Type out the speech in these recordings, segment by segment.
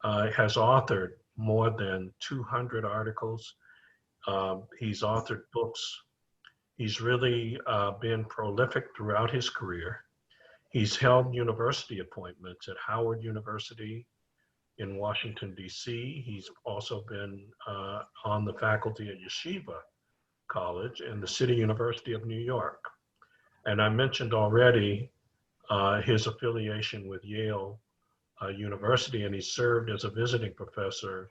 has authored more than 200 articles. He's authored books. He's really been prolific throughout his career. He's held university appointments at Howard University in Washington, D.C. He's also been on the faculty at Yeshiva College and the City University of New York. And I mentioned already his affiliation with Yale University, and he served as a visiting professor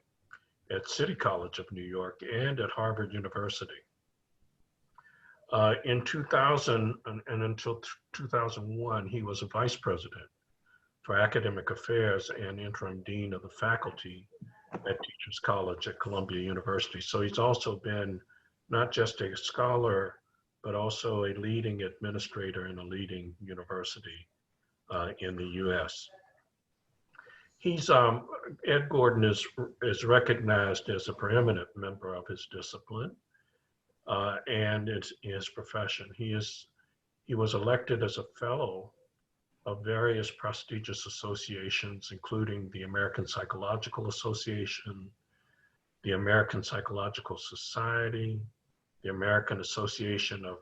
at City College of New York and at Harvard University. In 2000 and until 2001, he was a vice president for academic affairs and interim dean of the faculty at Teachers College at Columbia University. So he's also been not just a scholar, but also a leading administrator in a leading university in the US. Ed Gordon is recognized as a preeminent member of his discipline and his profession. He was elected as a fellow of various prestigious associations, including the American Psychological Association, the American Psychological Society, the American Association of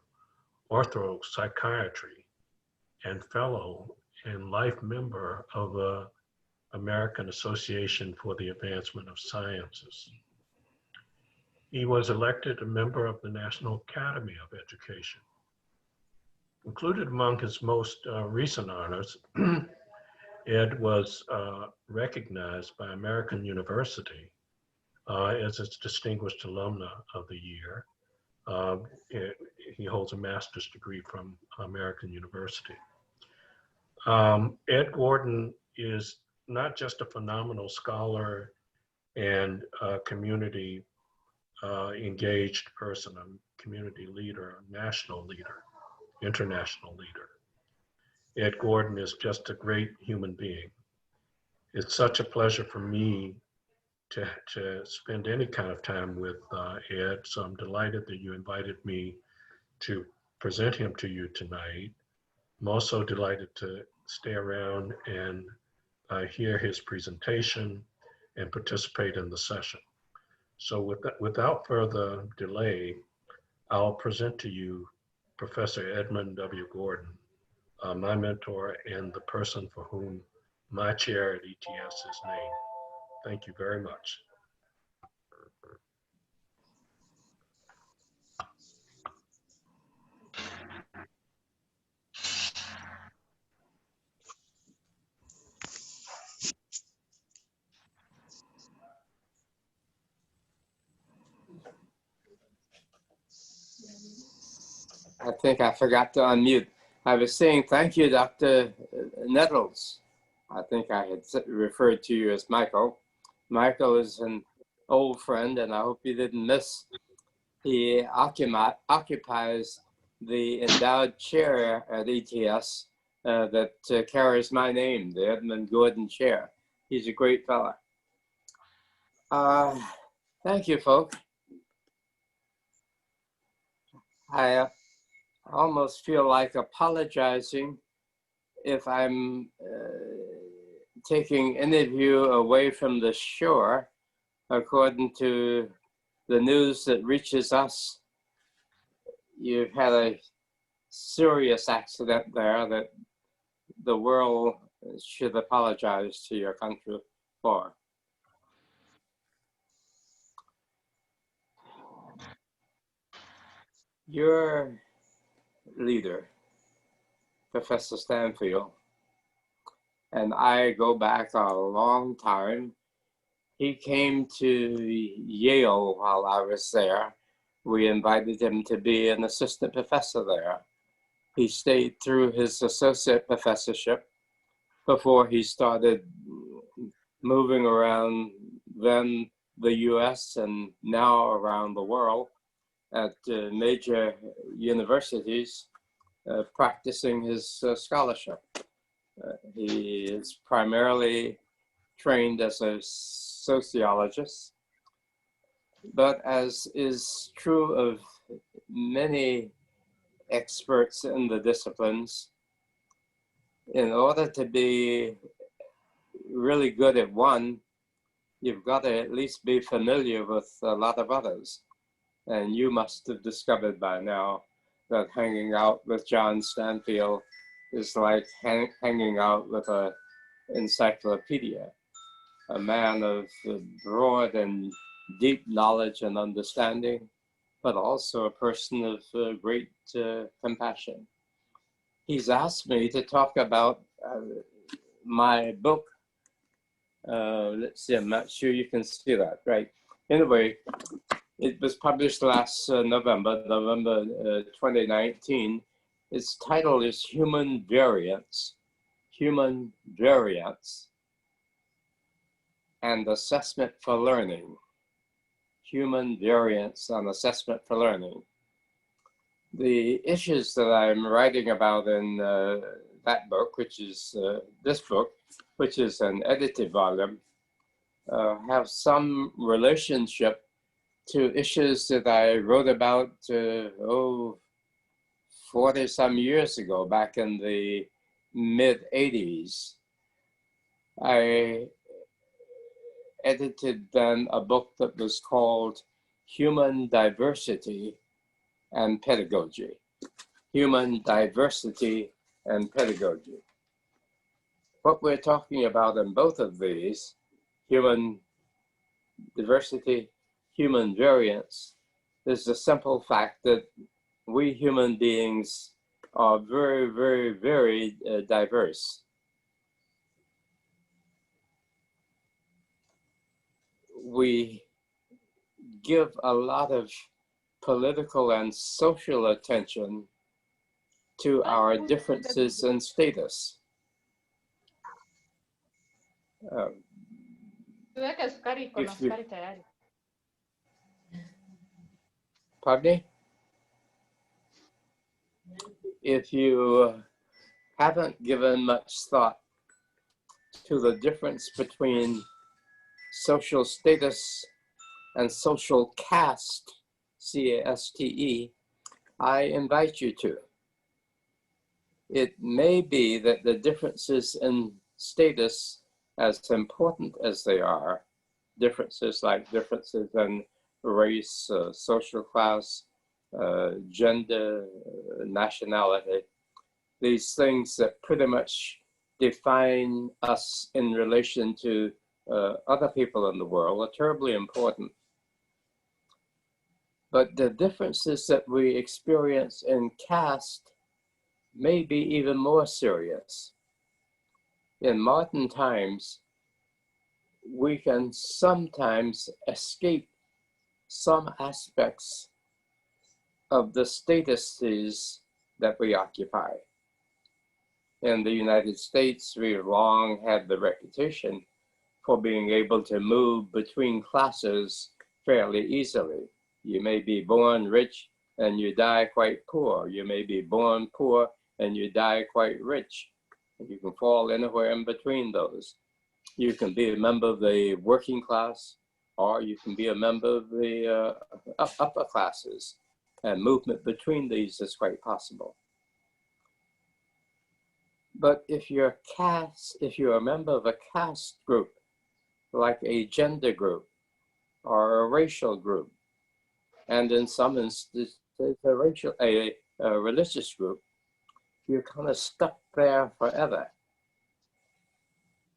Orthopsychiatry, and fellow and life member of the American Association for the Advancement of Sciences. He was elected a member of the National Academy of Education. Included among his most recent honors, Ed was recognized by American University as its Distinguished Alumna of the Year. He holds a master's degree from American University. Ed Gordon is not just a phenomenal scholar and community engaged person, a community leader, a national leader, international leader. Ed Gordon is just a great human being. It's such a pleasure for me to spend any kind of time with Ed, so I'm delighted that you invited me to present him to you tonight. I'm also delighted to stay around and hear his presentation and participate in the session. So without further delay, I'll present to you Professor Edmund W. Gordon, my mentor and the person for whom my chair at ETS is named. Thank you very much. I think I forgot to unmute. I was saying thank you, Dr. Nettles. I think I had referred to you as Michael. Michael is an old friend, and I hope you didn't miss. He occupies the endowed chair at ETS that carries my name, the Edmund Gordon Chair. He's a great fella. Thank you, folks. I almost feel like apologizing if I'm taking any of you away from the shore. According to the news that reaches us, you've had a serious accident there that the world should apologize to your country for. Your leader, Professor Stanfield, and I go back a long time. He came to Yale while I was there. We invited him to be an assistant professor there. He stayed through his associate professorship before he started moving around then the US and now around the world at major universities, practicing his scholarship. He is primarily trained as a sociologist, but as is true of many experts in the disciplines, in order to be really good at one, you've got to at least be familiar with a lot of others. And you must have discovered by now that hanging out with John Stanfield is like hanging out with an encyclopedia, a man of broad and deep knowledge and understanding, but also a person of great compassion. He's asked me to talk about my book. Let's see, I'm not sure you can see that, right? Anyway, it was published last November 2019. Its title is Human Variance and Assessment for Learning. Human Variance and Assessment for Learning. The issues that I'm writing about in that book, which is this book, which is an edited volume, have some relationship to issues that I wrote about 40 some years ago, back in the mid-80s. I edited then a book that was called Human Diversity and Pedagogy. Human Diversity and Pedagogy. What we're talking about in both of these, human diversity, human variance, is the simple fact that we human beings are very, very, very diverse. We give a lot of political and social attention to our differences in status. Pardon me? If you haven't given much thought to the difference between social status and social caste, C-A-S-T-E, I invite you to. It may be that the differences in status, as important as they are, differences like differences in race, social class, gender, nationality, these things that pretty much define us in relation to other people in the world are terribly important. But the differences that we experience in caste may be even more serious. In modern times, we can sometimes escape some aspects of the statuses that we occupy. In the United States, we've long had the reputation for being able to move between classes fairly easily. You may be born rich and you die quite poor. You may be born poor and you die quite rich. You can fall anywhere in between those. You can be a member of the working class, or you can be a member of the upper classes, and movement between these is quite possible. But if you're a member of a caste group, like a gender group or a racial group, and in some instances a religious group, you're kind of stuck there forever.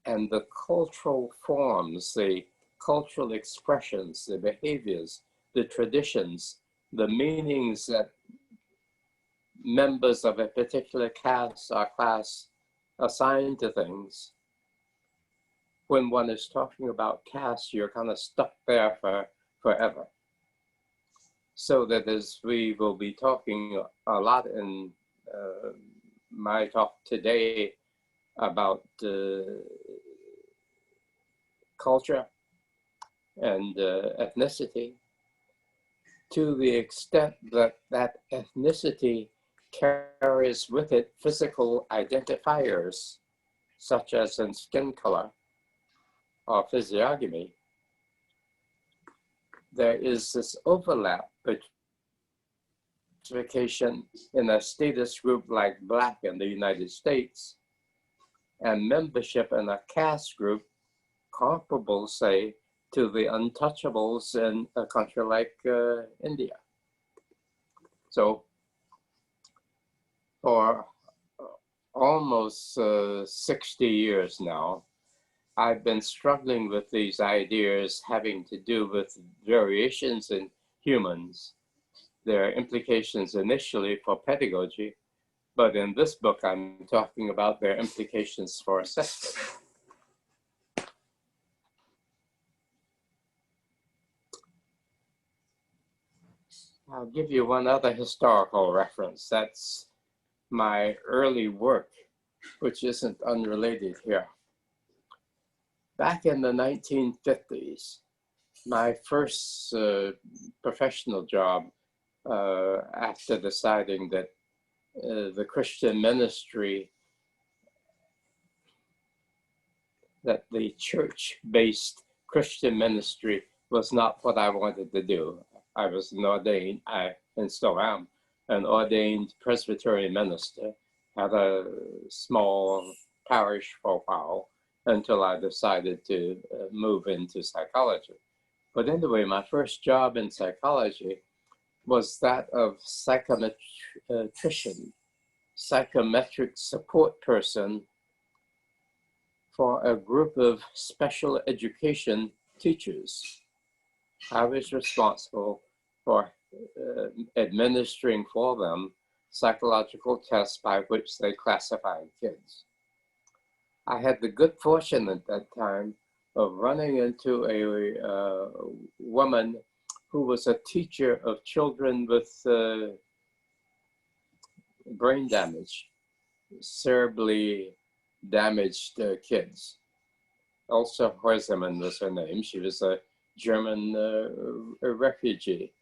And the cultural forms, the cultural expressions, the behaviors, the traditions, the meanings that members of a particular caste or class assign to things, when one is talking about caste, you're kind of stuck there forever. So that as we will be talking a lot in my talk today about culture and ethnicity, to the extent that that ethnicity carries with it physical identifiers, such as in skin color or physiognomy, there is this overlap between in a status group like Black in the United States and membership in a caste group comparable, say, to the untouchables in a country like India. So for almost 60 years now, I've been struggling with these ideas having to do with variations in humans, their implications initially for pedagogy, but in this book, I'm talking about their implications for assessment. I'll give you one other historical reference. That's my early work, which isn't unrelated here. Back in the 1950s, my first professional job after deciding that the Christian ministry, that the church-based Christian ministry was not what I wanted to do. I was an ordained, and still am, an ordained Presbyterian minister, had a small parish for a while until I decided to move into psychology. But anyway, my first job in psychology was that of psychometrician, psychometric support person for a group of special education teachers. I was responsible for administering for them psychological tests by which they classified kids. I had the good fortune at that time of running into a woman who was a teacher of children with brain damage, cerebrally damaged kids. Elsa Heusemann was her name. She was a German refugee.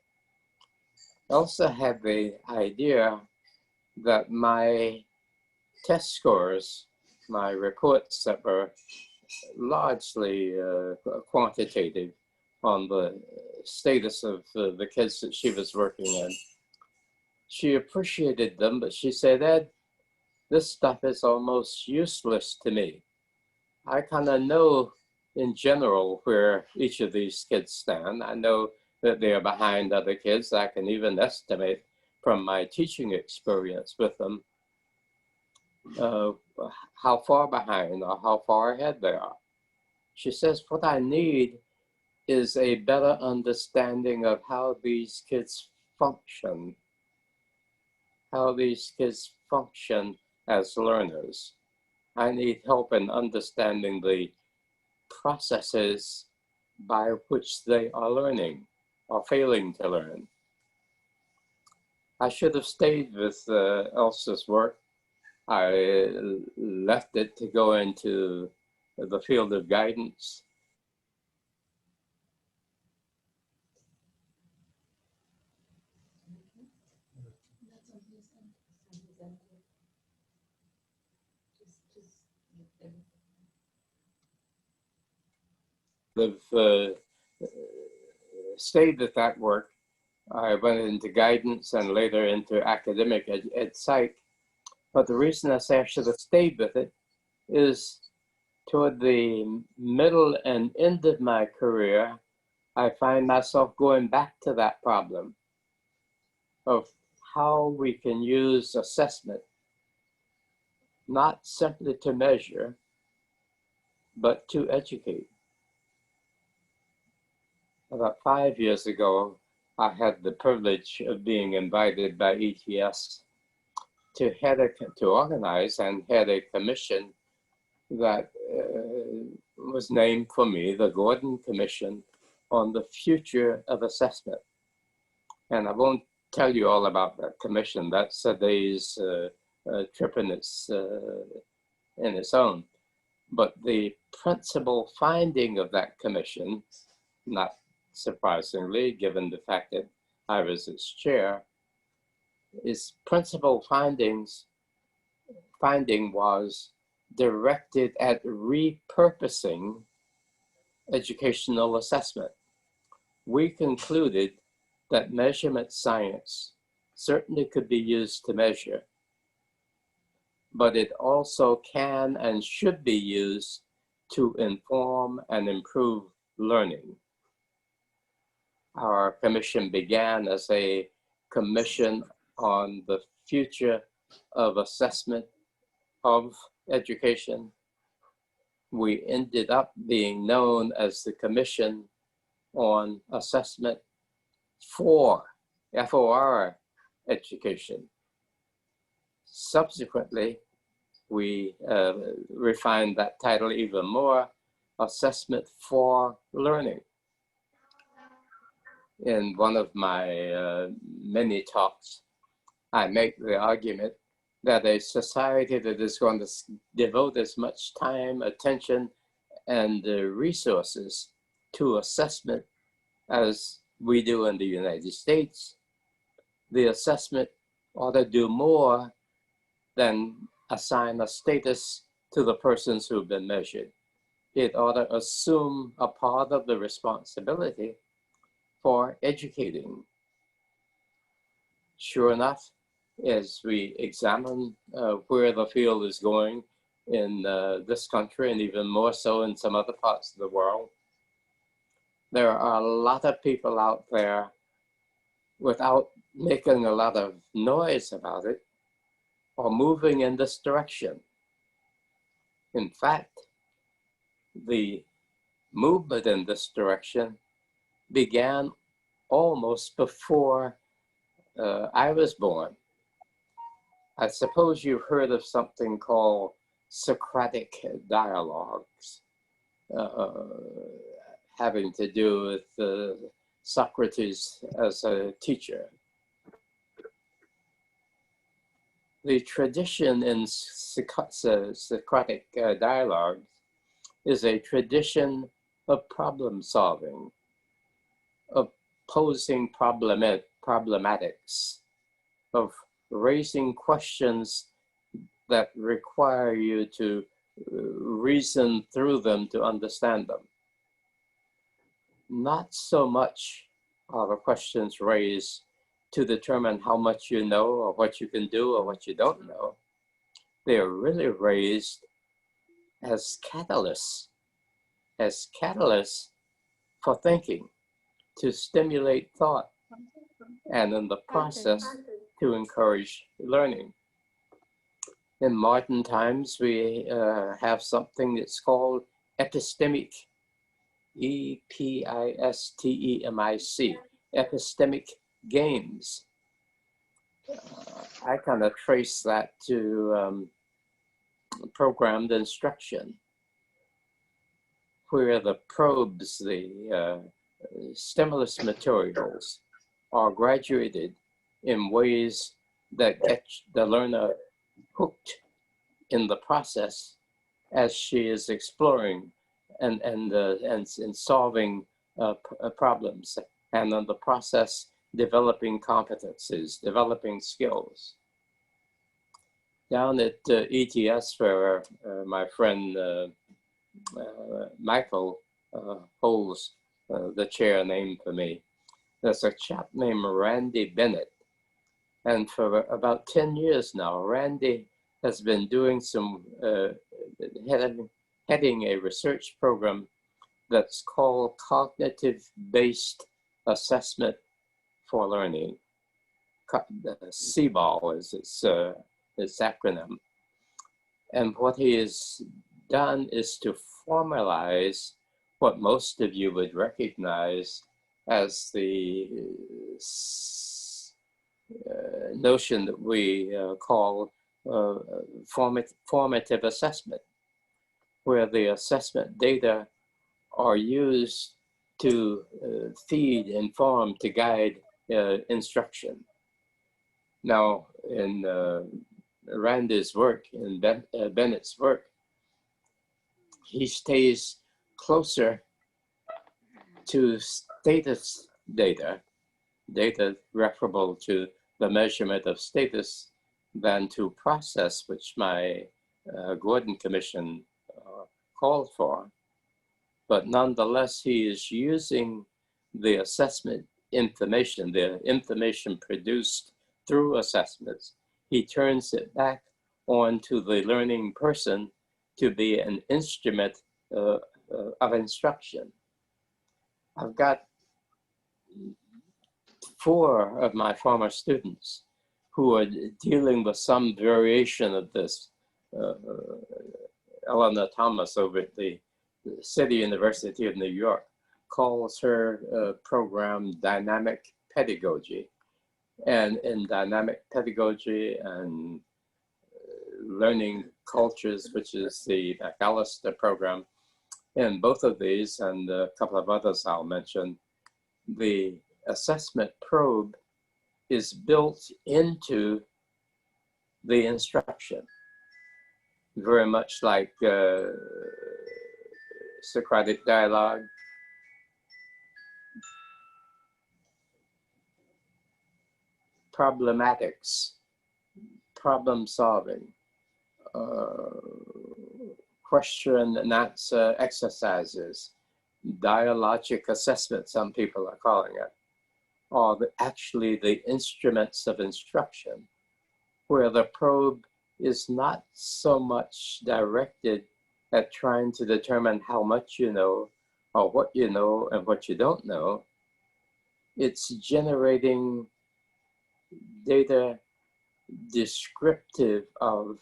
Elsa had the idea that my test scores, my reports that were largely quantitative on the status of the kids that she was working in. She appreciated them, but she said, "Ed, this stuff is almost useless to me. I kind of know in general where each of these kids stand. I know that they're behind other kids. I can even estimate from my teaching experience with them how far behind or how far ahead they are." She says, "What I need is a better understanding of how these kids function, as learners. I need help in understanding the processes by which they are learning or failing to learn." I should have stayed with Elsa's work. I left it to go into the field of guidance. I've stayed with that work. I went into guidance and later into academic ed psych. But the reason I say I should have stayed with it is toward the middle and end of my career, I find myself going back to that problem of how we can use assessment, not simply to measure, but to educate. About 5 years ago, I had the privilege of being invited by ETS to organize and head a commission that was named for me the Gordon Commission on the Future of Assessment. And I won't tell you all about that commission. That's a day's trip in its own. But the principal finding of that commission, not surprisingly, given the fact that I was its chair, its principal finding was directed at repurposing educational assessment. We concluded that measurement science certainly could be used to measure, but it also can and should be used to inform and improve learning. Our commission began as a commission on the future of assessment of education. We ended up being known as the Commission on Assessment for FOR education. Subsequently, we refined that title even more, Assessment for Learning. In one of my many talks, I make the argument that a society that is going to devote as much time, attention, and resources to assessment as we do in the United States, the assessment ought to do more than assign a status to the persons who've been measured. It ought to assume a part of the responsibility for educating. Sure enough, as we examine where the field is going in this country, and even more so in some other parts of the world, there are a lot of people out there, without making a lot of noise about it, are moving in this direction. In fact, the movement in this direction began almost before I was born. I suppose you've heard of something called Socratic dialogues, having to do with Socrates as a teacher. The tradition in Socratic dialogues is a tradition of problem solving, of posing problematics, of raising questions that require you to reason through them to understand them. Not so much are the questions raised to determine how much you know or what you can do or what you don't know. They are really raised as catalysts for thinking, to stimulate thought, and in the process to encourage learning. In modern times, we have something that's called epistemic, E-P-I-S-T-E-M-I-C, epistemic games. I kind of trace that to programmed instruction, where the probes, the stimulus materials are graduated in ways that get the learner hooked in the process as she is exploring and solving problems, and in the process developing competencies, developing skills. Down at ETS, where my friend Michael holds the chair named for me, there's a chap named Randy Bennett. And for about 10 years now, Randy has been doing some, heading a research program that's called Cognitive-Based Assessment for Learning. CBAL is its acronym. And what he has done is to formalize what most of you would recognize as the notion that we call formative assessment, where the assessment data are used to feed, inform, to guide instruction. Now, in Randy's work, in Bennett's work, he stays closer to status data referable to the measurement of status, than to process, which my Gordon Commission called for. But nonetheless, he is using the assessment information, the information produced through assessments. He turns it back onto the learning person to be an instrument of instruction. I've got 4 of my former students who are dealing with some variation of this. Eleanor Thomas over at the City University of New York calls her program dynamic pedagogy. And in dynamic pedagogy and learning cultures, which is the McAllister program, in both of these and a couple of others I'll mention, the assessment probe is built into the instruction, very much like Socratic dialogue. Problematics, problem solving, question and answer exercises, dialogic assessment, some people are calling it, are actually the instruments of instruction, where the probe is not so much directed at trying to determine how much you know, or what you know and what you don't know. It's generating data descriptive of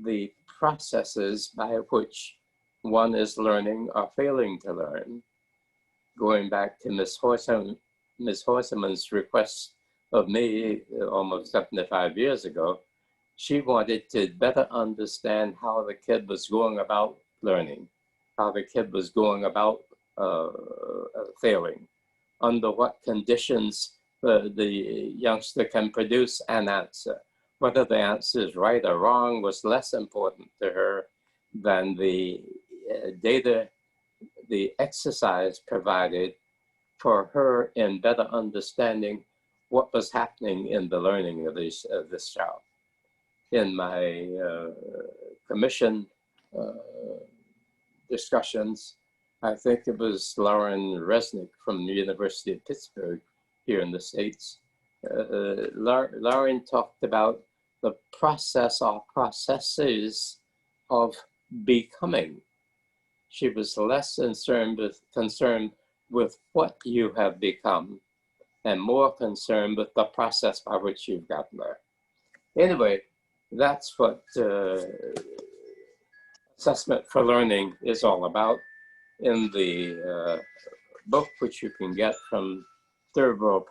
the processes by which one is learning or failing to learn. Going back to Ms. Horseman's request of me almost 75 years ago, she wanted to better understand how the kid was going about learning, how the kid was going about failing, under what conditions the youngster can produce an answer. Whether the answer is right or wrong was less important to her than the data, the exercise provided for her in better understanding what was happening in the learning of this child. In my commission discussions, I think it was Lauren Resnick from the University of Pittsburgh here in the States. Lauren talked about the process or processes of becoming. She was less concerned with what you have become and more concerned with the process by which you've gotten there. Anyway, that's what assessment for learning is all about. In the book, which you can get from Third World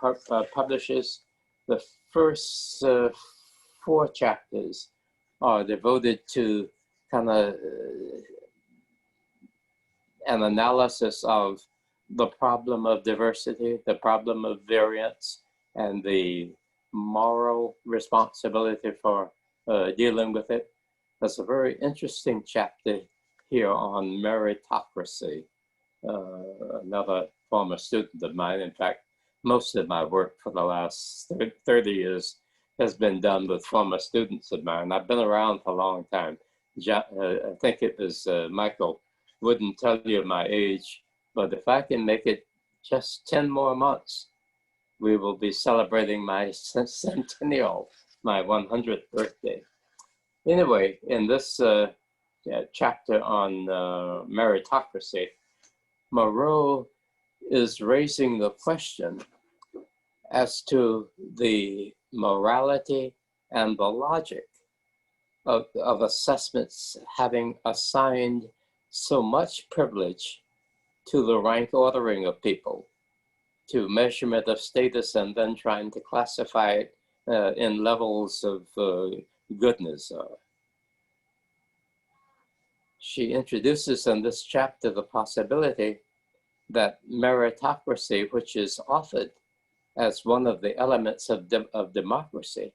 Publishers, the first 4 chapters are devoted to kind of an analysis of the problem of diversity, the problem of variance, and the moral responsibility for dealing with it. There's a very interesting chapter here on meritocracy. Another former student of mine, in fact, most of my work for the last 30 years has been done with former students of mine. I've been around for a long time. I think it was Michael wouldn't tell you my age, but if I can make it just 10 more months, we will be celebrating my centennial, my 100th birthday. Anyway, in this chapter on meritocracy, Moreau is raising the question as to the morality and the logic of assessments having assigned so much privilege to the rank ordering of people, to measurement of status, and then trying to classify it in levels of goodness. She introduces in this chapter the possibility that meritocracy, which is offered as one of the elements of democracy,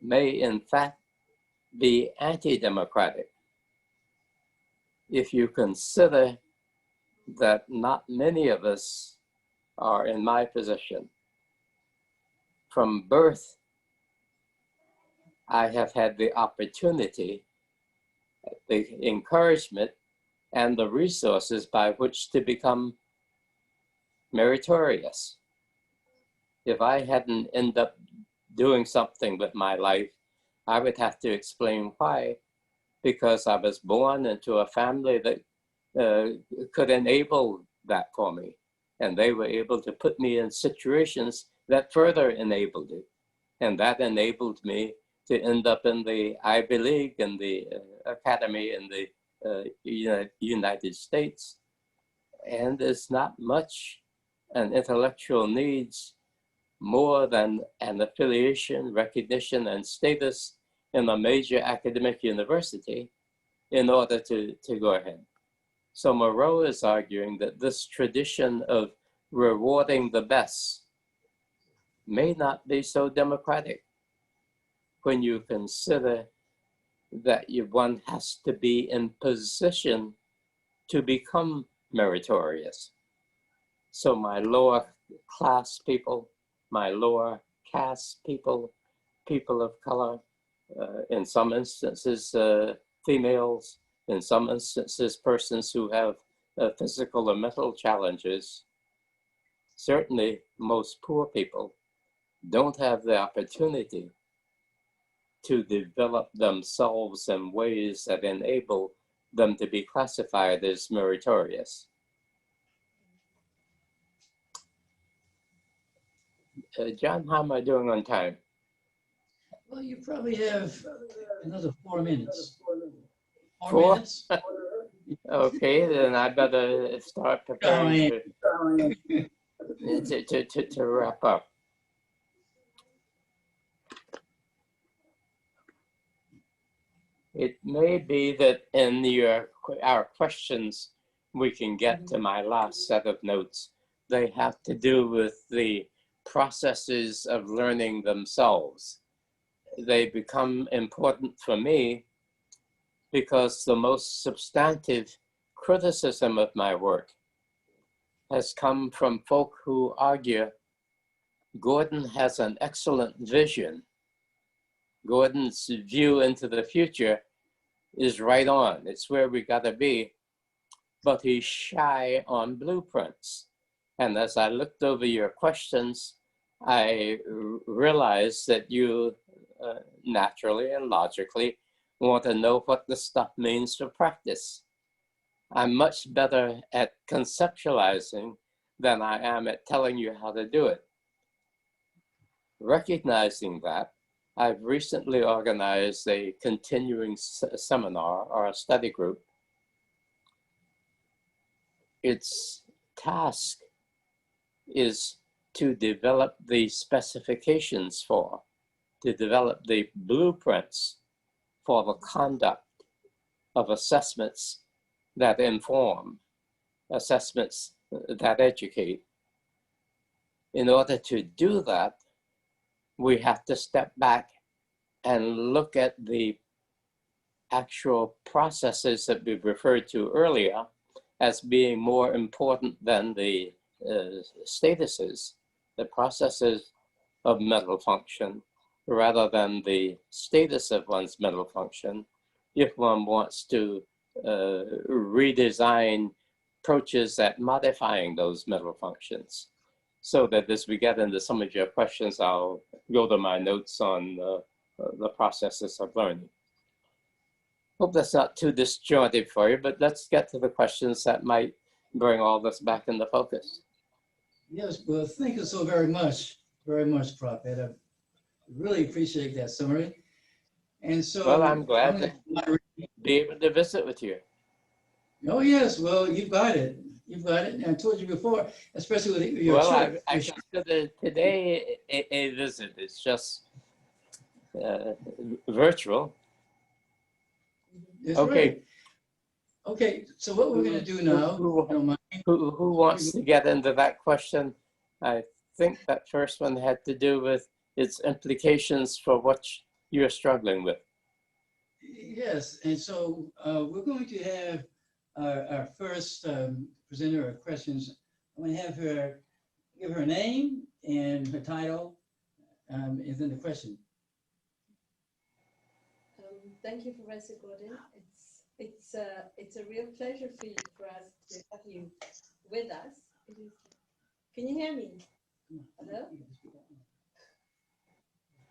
may in fact be anti-democratic if you consider that not many of us are in my position. From birth, I have had the opportunity, the encouragement, and the resources by which to become meritorious. If I hadn't ended up doing something with my life, I would have to explain why, because I was born into a family that could enable that for me. And they were able to put me in situations that further enabled it. And that enabled me to end up in the Ivy League and the academy in the United States. And there's not much an intellectual needs more than an affiliation, recognition, and status in a major academic university in order to go ahead. So Moreau is arguing that this tradition of rewarding the best may not be so democratic when you consider that one has to be in position to become meritorious. So my lower class people, my lower caste people, people of color, in some instances females, in some instances persons who have physical or mental challenges, certainly most poor people don't have the opportunity to develop themselves in ways that enable them to be classified as meritorious. John, how am I doing on time? Well, you probably have another 4 minutes. 4 4? minutes? Okay, then I better start preparing to wrap up. It may be that in our questions, we can get to my last set of notes. They have to do with the processes of learning themselves. They become important for me because the most substantive criticism of my work has come from folk who argue Gordon has an excellent vision. Gordon's view into the future is right on. It's where we gotta be, but he's shy on blueprints. And as I looked over your questions, I realized that you naturally and logically want to know what the stuff means for practice. I'm much better at conceptualizing than I am at telling you how to do it. Recognizing that, I've recently organized a continuing seminar or a study group. Its task is to develop the specifications for, to develop the blueprints for the conduct of assessments that inform, assessments that educate. In order to do that, we have to step back and look at the actual processes that we referred to earlier as being more important than the statuses, the processes of mental function, rather than the status of one's mental function, if one wants to redesign approaches at modifying those mental functions. So that as we get into some of your questions, I'll go to my notes on the processes of learning. Hope that's not too disjointed for you, but let's get to the questions that might bring all this back into focus. Yes, well, thank you so very much, Prof. Ed. I really appreciate that summary. And so, well, I'm glad to be able to visit with you. Oh yes, well, you've got it. You've got it. And I told you before, especially with your trip. I consider today a visit. It's just virtual. That's okay. Right. Okay, so what we're going to do now, who wants to get into that question? I think that first one had to do with its implications for what you're struggling with. Yes, and so we're going to have our first presenter of questions. I'm going to have her give her name and her title, and then the question. Thank you, Professor Gordon. It's a real pleasure for us to have you with us. Can you hear me? Hello?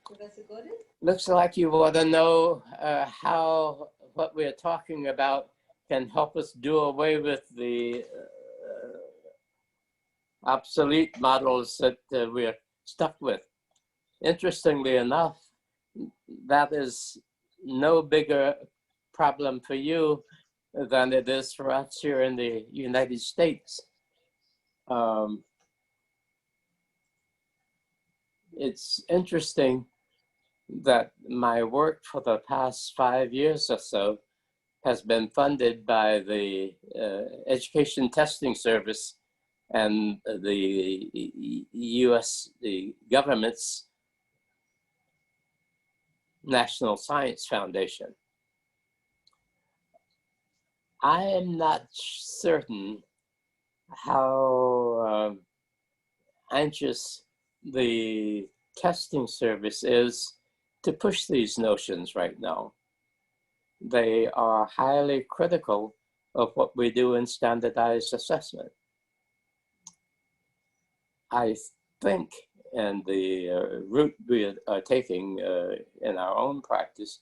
Professor Gordon? Looks like you want to know how what we're talking about can help us do away with the obsolete models that we're stuck with. Interestingly enough, that is no bigger problem for you than it is for us here in the United States. It's interesting that my work for the past 5 years or so has been funded by the Education Testing Service and the the government's National Science Foundation. I am not certain how anxious the testing service is to push these notions right now. They are highly critical of what we do in standardized assessment. I think, and the route we are taking in our own practice,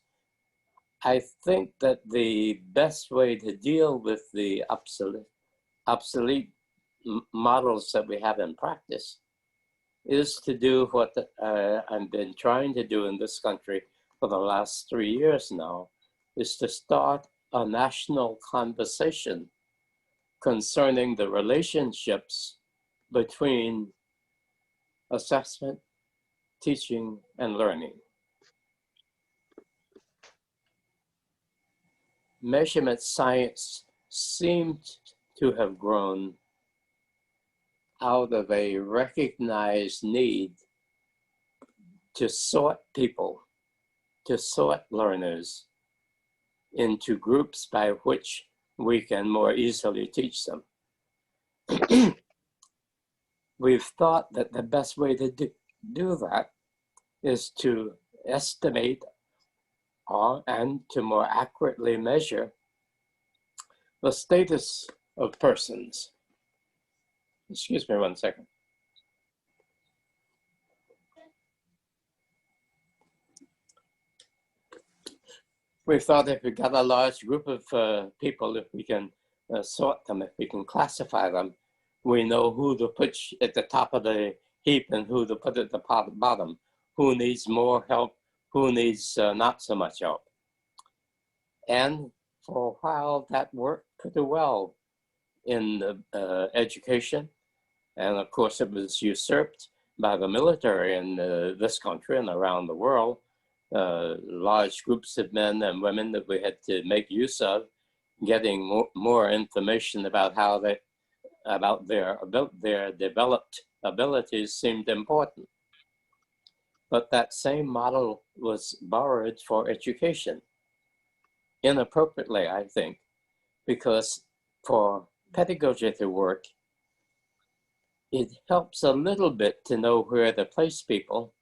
I think that the best way to deal with the obsolete models that we have in practice is to do what I've been trying to do in this country for the last 3 years now, is to start a national conversation concerning the relationships between assessment, teaching, and learning. Measurement science seems to have grown out of a recognized need to sort people, to sort learners into groups by which we can more easily teach them. We've thought that the best way to do that is to estimate and to more accurately measure the status of persons. Excuse me 1 second. We thought if we got a large group of people, if we can sort them, if we can classify them, we know who to put at the top of the heap and who to put at the bottom, who needs more help, who needs not so much help. And for a while, that worked pretty well in education. And of course, it was usurped by the military in this country and around the world. Large groups of men and women that we had to make use of, getting more information about how they, about their developed abilities seemed important. But that same model was borrowed for education, inappropriately, I think, because for pedagogy to work, it helps a little bit to know where to place people,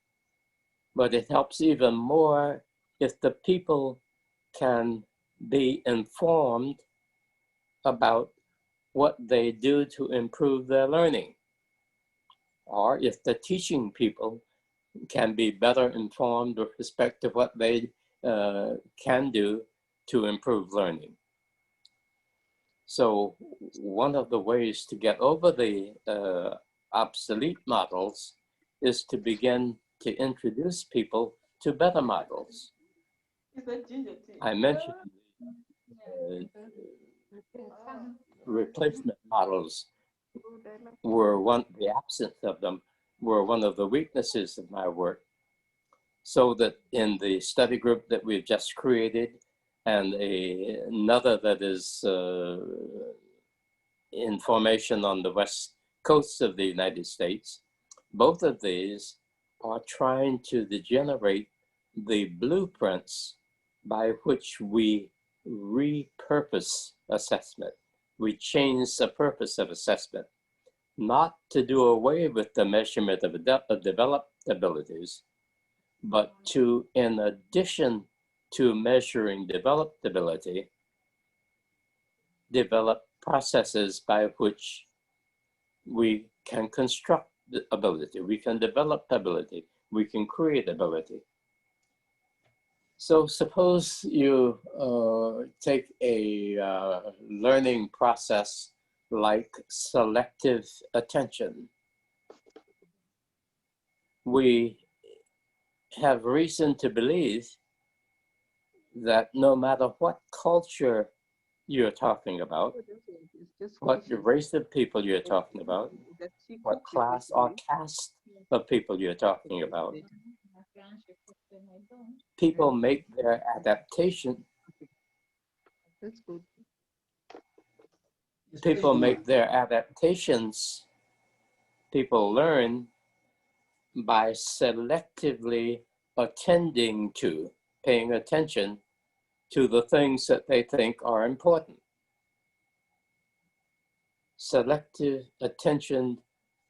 but it helps even more if the people can be informed about what they do to improve their learning, or if the teaching people can be better informed with respect to what they can do to improve learning. So one of the ways to get over the obsolete models is to begin to introduce people to better models. I mentioned replacement models were the absence of them were one of the weaknesses of my work. So that in the study group that we've just created and another that is in formation on the west coast of the United States, both of these are trying to generate the blueprints by which we repurpose assessment. We change the purpose of assessment, not to do away with the measurement of developed abilities, but to, in addition to measuring developed ability, develop processes by which we can construct the ability, we can develop ability, we can create ability. So suppose you take a learning process like selective attention. We have reason to believe that no matter what culture you're talking about, what race of people you're talking about, what class or caste of people you're talking about, people make their adaptation. People make their adaptations. People learn by selectively attending to, paying attention to the things that they think are important. Selective attention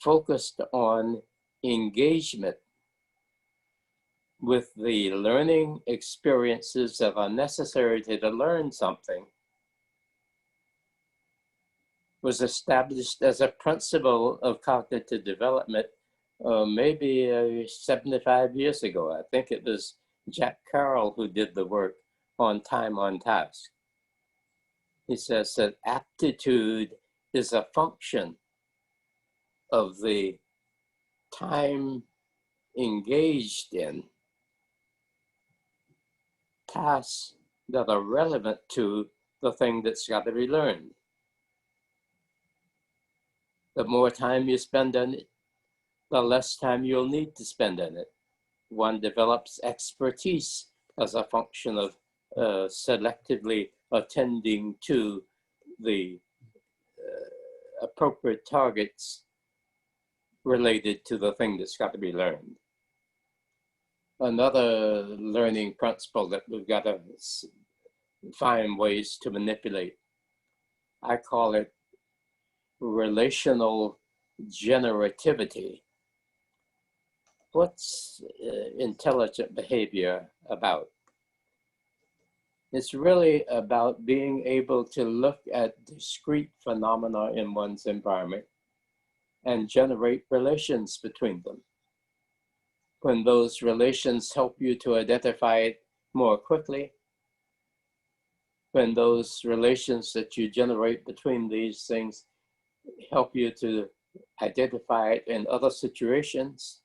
focused on engagement with the learning experiences that are necessary to learn something was established as a principle of cognitive development maybe 75 years ago. I think it was Jack Carroll who did the work on time on task. He says that aptitude is a function of the time engaged in tasks that are relevant to the thing that's got to be learned. The more time you spend on it, the less time you'll need to spend on it. One develops expertise as a function of selectively attending to the appropriate targets related to the thing that's got to be learned. Another learning principle that we've got to find ways to manipulate, I call it relational generativity. What's intelligent behavior about? It's really about being able to look at discrete phenomena in one's environment and generate relations between them. When those relations help you to identify it more quickly, when those relations that you generate between these things help you to identify it in other situations,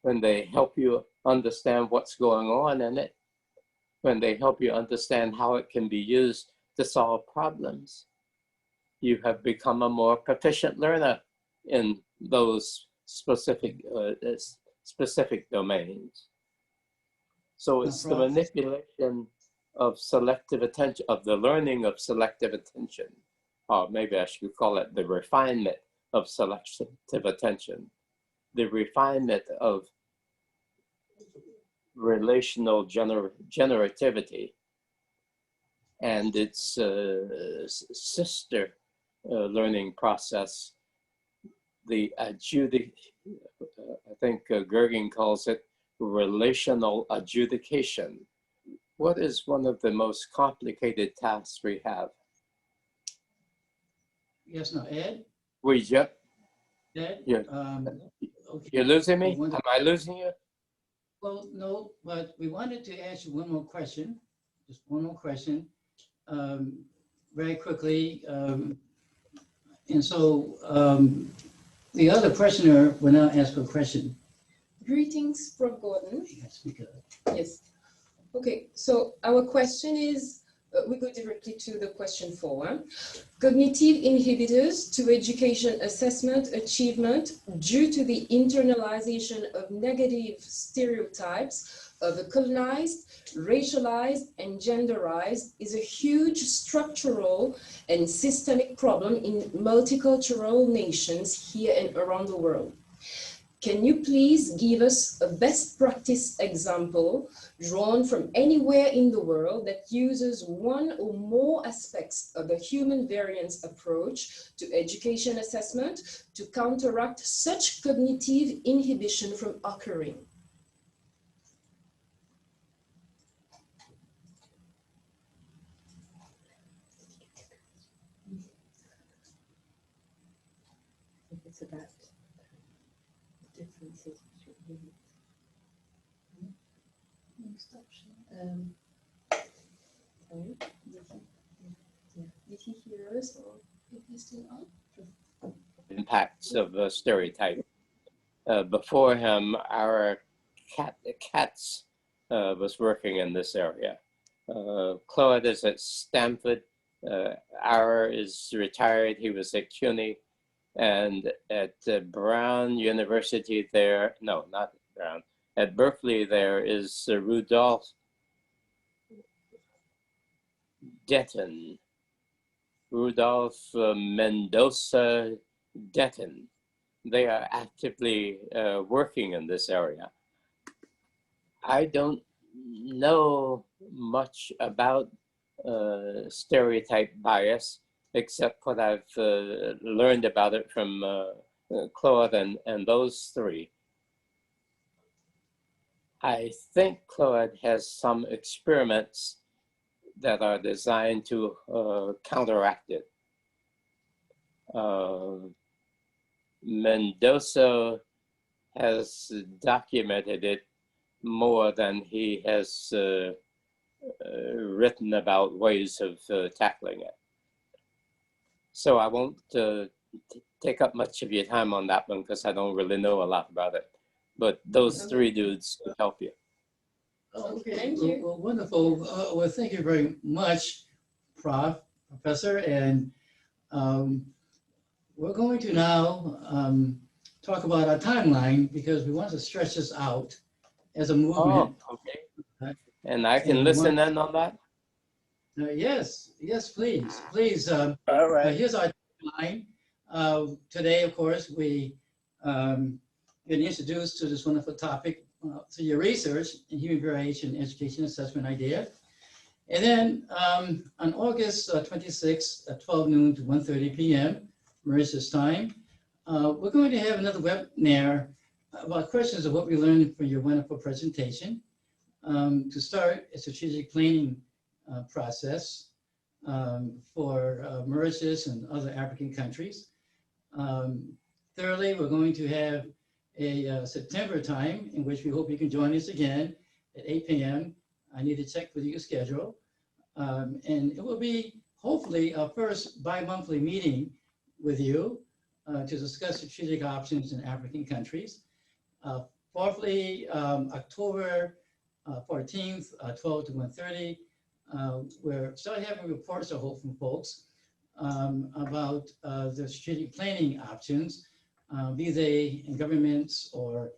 when they help you understand what's going on in it, when they help you understand how it can be used to solve problems, you have become a more proficient learner in those specific domains. So it's the manipulation of selective attention, of the learning of selective attention, or maybe I should call it the refinement of selective attention, the refinement of relational generativity and its sister learning process, the I think Gergen calls it relational adjudication. What is one of the most complicated tasks we have? Yes, no, Ed? Ed? You're, Okay. you're losing me? Am I losing you? Well, no, but we wanted to ask you one more question, just one more question, very quickly. And so the other questioner will now ask a question. Greetings, Prof. Gordon. Speak up. Yes. Okay, so our question is, we go directly to the question 4. Cognitive inhibitors to education assessment achievement due to the internalization of negative stereotypes of a colonized, racialized, and genderized is a huge structural and systemic problem in multicultural nations here and around the world. Can you please give us a best practice example drawn from anywhere in the world that uses one or more aspects of the human variance approach to education assessment to counteract such cognitive inhibition from occurring? It's about differences between sorry, did he hear us or impacts of stereotype. Before him, our Katz was working in this area. Claude is at Stanford. Our is retired. He was at CUNY. And at Brown University there, no, not Brown, at Berkeley there is Rudolph Detton, Rudolph Mendoza Detton. They are actively working in this area. I don't know much about stereotype bias, except what I've learned about it from Claude and those three. I think Claude has some experiments that are designed to counteract it. Mendoza has documented it more than he has written about ways of tackling it. So I won't take up much of your time on that one because I don't really know a lot about it. But those three dudes could help you. Okay, Thank you. well, wonderful. Well, thank you very much, Professor. And we're going to now talk about our timeline because we want to stretch this out as a movement. Oh, okay. And I can listen in on that? Yes, please. All right. Here's our timeline. Today, of course, we been introduced to this wonderful topic through your research in human variation education assessment idea. And then on August 26th at 12 noon to 1:30 p.m. Mauritius time, we're going to have another webinar about questions of what we learned from your wonderful presentation to start a strategic planning process for Mauritius and other African countries. Thirdly, we're going to have a September time in which we hope you can join us again at 8 p.m. I need to check with your schedule. And it will be hopefully our first bi-monthly meeting with you to discuss strategic options in African countries. Fourthly, October 14th, 12 to 1:30, we're starting having reports, I hope, from folks about the strategic planning options, be they in governments or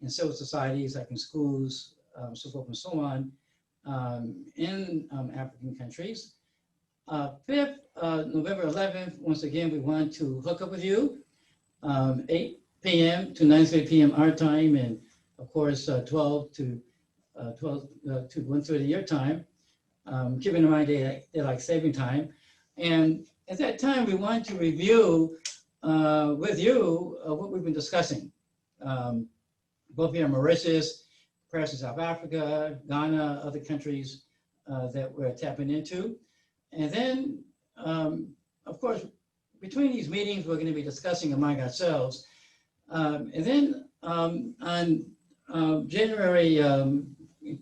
in civil societies, like in schools, so forth and so on, in African countries. Fifth, November 11th, once again, we want to hook up with you, 8 p.m. to 9:30 p.m. our time, and of course, 12 to 1:30 your time, keeping in mind daylight saving time. And at that time, we want to review with you what we've been discussing, both here in Mauritius, perhaps in South Africa, Ghana, other countries that we're tapping into. And then, of course, between these meetings, we're going to be discussing among ourselves. And then on January,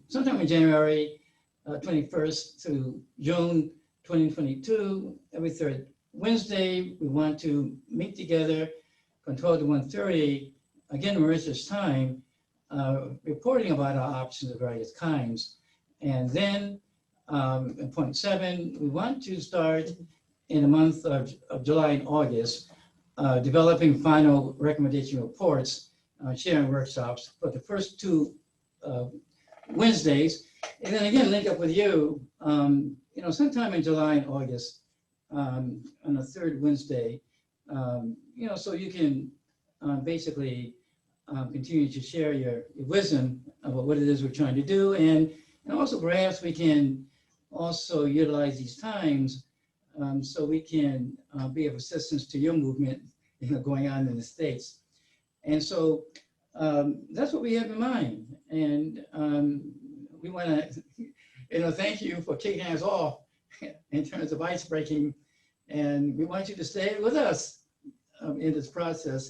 sometime in January 21st to June 2022, every third Wednesday, we want to meet together from 12 to 1:30, again, Mauritius time, reporting about our options of various kinds. And then in point 7, we want to start in the month of July and August, developing final recommendation reports, sharing workshops for the first 2 Wednesdays, and then again, link up with you, sometime in July and August on the 3rd Wednesday, so you can basically continue to share your wisdom about what it is we're trying to do. And also perhaps we can also utilize these times so we can be of assistance to your movement going on in the States. And so that's what we have in mind. And we want to, thank you for kicking us off in terms of ice breaking. And we want you to stay with us in this process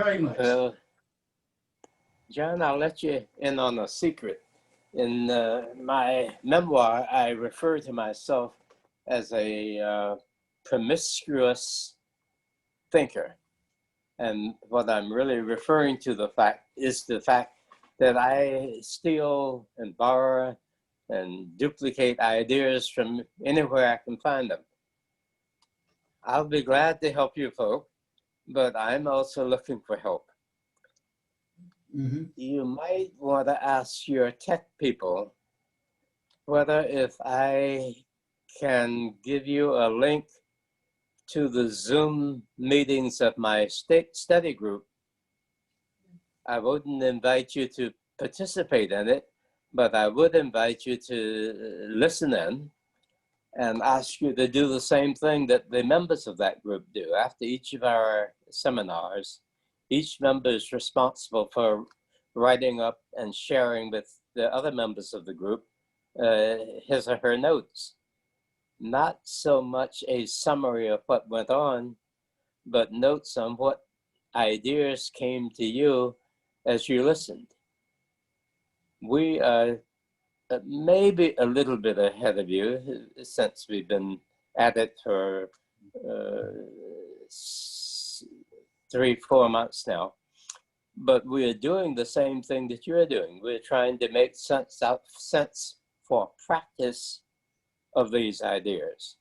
very much. John, I'll let you in on a secret. In my memoir, I refer to myself as a promiscuous thinker. And what I'm really referring to is the fact that I steal and borrow and duplicate ideas from anywhere I can find them. I'll be glad to help you folk, but I'm also looking for help. Mm-hmm. You might want to ask your tech people whether if I can give you a link to the Zoom meetings of my state study group. I wouldn't invite you to participate in it, but I would invite you to listen in and ask you to do the same thing that the members of that group do. After each of our seminars, each member is responsible for writing up and sharing with the other members of the group his or her notes. Not so much a summary of what went on, but notes on what ideas came to you as you listened. We are maybe a little bit ahead of you since we've been at it for 3-4 months now. But we are doing the same thing that you're doing. We're trying to make sense for practice of these ideas.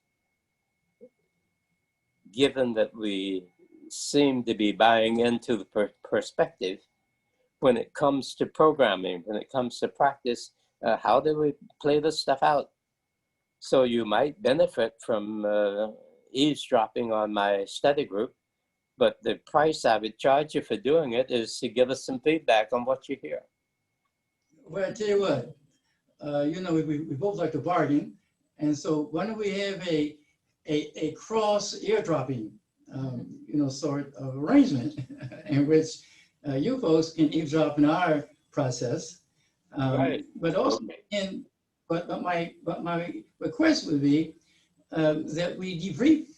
Given that we seem to be buying into the perspective when it comes to programming, when it comes to practice, how do we play this stuff out? So you might benefit from eavesdropping on my study group, but the price I would charge you for doing it is to give us some feedback on what you hear. Well, I tell you what, you know, we both like to bargain. And so why don't we have a cross eardropping, you know, sort of arrangement in which you folks can eavesdrop in our process. Right. But also, but my request would be that we debrief.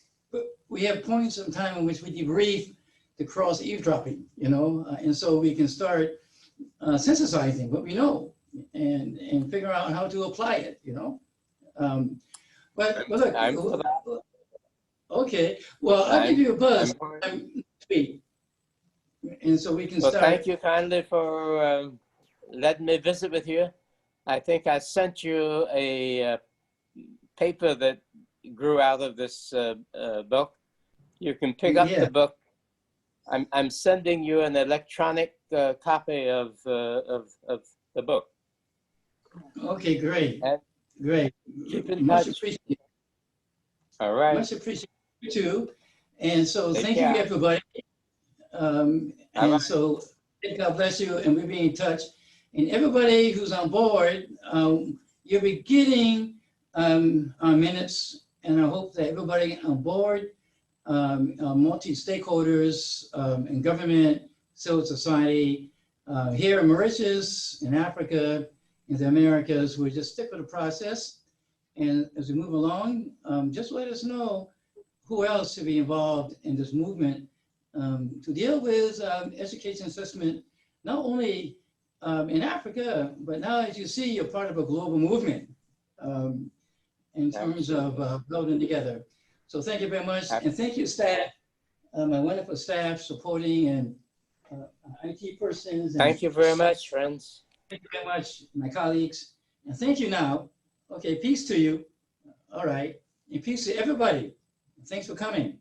We have points in time in which we debrief the cross eavesdropping, you know, and so we can start synthesizing what we know and figure out how to apply it, you know. But look, okay, well, I'll give you a buzz next week, and so we can start. Thank you kindly for letting me visit with you. I think I sent you a paper that grew out of this book. You can pick up the book. I'm sending you an electronic copy of the book. Okay, great. And great. Keep in Much touch. appreciated. All right. Much appreciated you too. And so thank care. you, everybody. And right. so God bless you, and we'll be in touch. And everybody who's on board, you'll be getting our minutes, and I hope that everybody on board, multi-stakeholders in government, civil society, here in Mauritius, in Africa, in the Americas, we just stick with the process. And as we move along, just let us know who else should be involved in this movement to deal with education assessment, not only in Africa, but now, as you see, you're part of a global movement in terms of building together. So thank you very much. And thank you, staff, my wonderful staff supporting and IT persons. And thank you very much, friends. Thank you very much, my colleagues. And thank you now. Okay, peace to you. All right. And peace to everybody. Thanks for coming.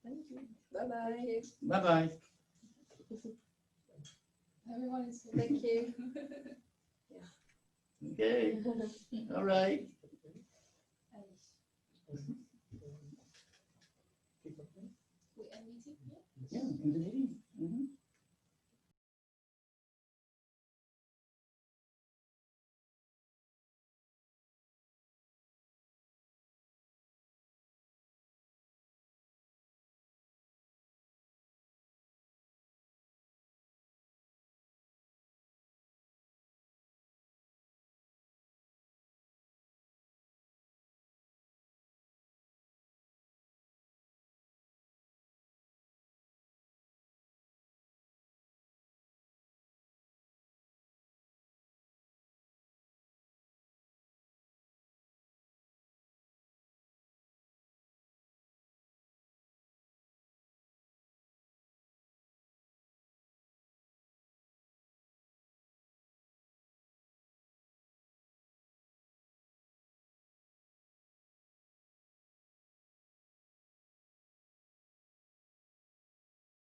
Thank you. Bye-bye. Bye-bye. Everyone is Thank you. Okay. All right. We end meeting? Yeah, end the meeting.